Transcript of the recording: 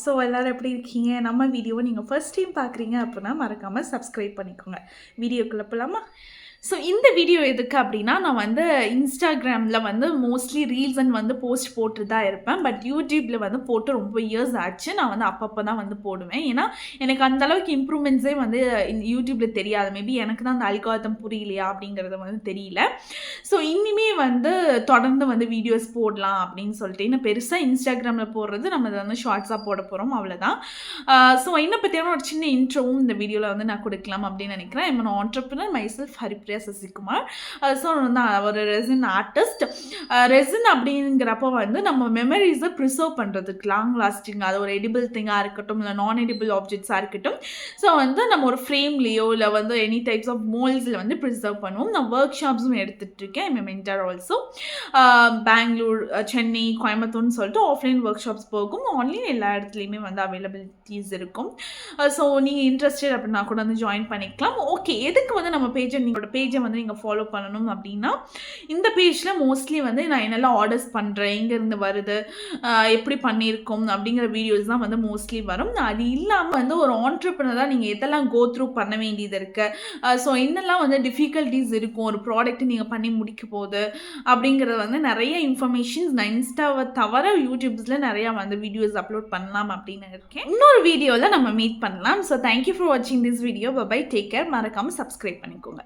So எல்லோரும் எப்படி இருக்கீங்க? நம்ம வீடியோவை நீங்கள் ஃபர்ஸ்ட் டைம் பார்க்குறீங்க அப்படின்னா மறக்காமல் சப்ஸ்கிரைப் பண்ணிக்கோங்க. வீடியோக்குள்ளே போகலாமா? ஸோ இந்த வீடியோ எதுக்கு அப்படின்னா, நான் வந்து இன்ஸ்டாகிராமில் வந்து மோஸ்ட்லி ரீல்ஸ் அண்ட் வந்து போஸ்ட் போட்டு தான் இருப்பேன். பட் யூடியூப்பில் வந்து போட்டு ரொம்ப இயர்ஸ் ஆச்சு. நான் வந்து அப்பப்போ தான் வந்து போடுவேன். ஏன்னா எனக்கு அந்தளவுக்கு இம்ப்ரூவ்மெண்ட்ஸே வந்து யூடியூப்பில் தெரியாது. மேபி எனக்கு தான் அந்த அல்காரிதம் புரியலையா அப்படிங்கிறது வந்து தெரியல. ஸோ இனிமே வந்து தொடர்ந்து வந்து வீடியோஸ் போடலாம் அப்படின்னு சொல்லிட்டு, இன்னும் பெருசாக இன்ஸ்டாகிராமில் போடுறது நம்ம அதை வந்து ஷார்ட்ஸாக போட போகிறோம், அவ்வளோதான். ஸோ என்னை பற்றியான ஒரு சின்ன இன்ட்ரோவும் இந்த வீடியோவில் வந்து நான் கொடுக்கலாம் அப்படின்னு நினைக்கிறேன். I'm an entrepreneur myself, Haripriya Sasikumar. So நான் ஒரு ரெசின் ஆர்டிஸ்ட். ரெசின் அப்படிங்கிறப்போ வந்து நம்ம மெமரிஸை ப்ரிசர்வ் பண்ணுறதுக்கு லாங் லாஸ்டிங், அது ஒரு எடிபிள் திங்காக இருக்கட்டும், இல்லை நான் எடிபிள் ஆப்ஜெக்ட்ஸாக இருக்கட்டும். ஸோ வந்து நம்ம ஒரு ஃப்ரேம்லேயோ இல்லை வந்து எனி டைப்ஸ் ஆஃப் மோல்ஸில் வந்து ப்ரிசர்வ் பண்ணுவோம். நான் ஒர்க் ஷாப்ஸும் எடுத்துகிட்டு இருக்கேன். I'm mentor also. Bangalore, Chennai, கோயம்புத்தூர்னு சொல்லிட்டு ஆஃப்லைன் ஒர்க் ஷாப்ஸ் போகும். ஆன்லைன் எல்லா இடத்துலையுமே வந்து அவைலபிலிட்டிஸ் இருக்கும். ஸோ நீங்கள் இன்ட்ரெஸ்டட் அப்படின்னா கூட வந்து ஜாயின் பண்ணிக்கலாம். ஓகே, எதுக்கு வந்து நம்ம நீங்களோட பேஜை வந்து நீங்கள் ஃபாலோ பண்ணணும் அப்படின்னா, இந்த பேஜில் மோஸ்ட்லி வந்து நான் என்னெல்லாம் ஆர்டர்ஸ் பண்ணுறேன், எங்கேருந்து வருது, எப்படி பண்ணியிருக்கோம் அப்படிங்கிற வீடியோஸ் தான் வந்து மோஸ்ட்லி வரும். அது இல்லாமல் வந்து ஒரு ஆண்டர்ப்ரனராக நீங்கள் எதெல்லாம் கோ த்ரூ பண்ண வேண்டியது இருக்குது, ஸோ என்னெல்லாம் வந்து டிஃபிகல்ட்டிஸ் இருக்கும் ஒரு ப்ராடக்ட் நீங்கள் பண்ணி முடிக்க போகுது அப்படிங்கிறது வந்து நிறைய இன்ஃபர்மேஷன்ஸ் நான் இன்ஸ்டாவை தவிர யூடியூப்ஸில் நிறையா வந்து வீடியோஸ் அப்லோட் பண்ணலாம் அப்படின்னு இருக்கேன். இன்னொரு வீடியோவில் நம்ம மீட் பண்ணலாம். ஸோ தேங்க்யூ ஃபார் வாட்சிங் this video. Bye, take care. மறக்காமல் சப்ஸ்கிரைப் பண்ணிக்கோங்க.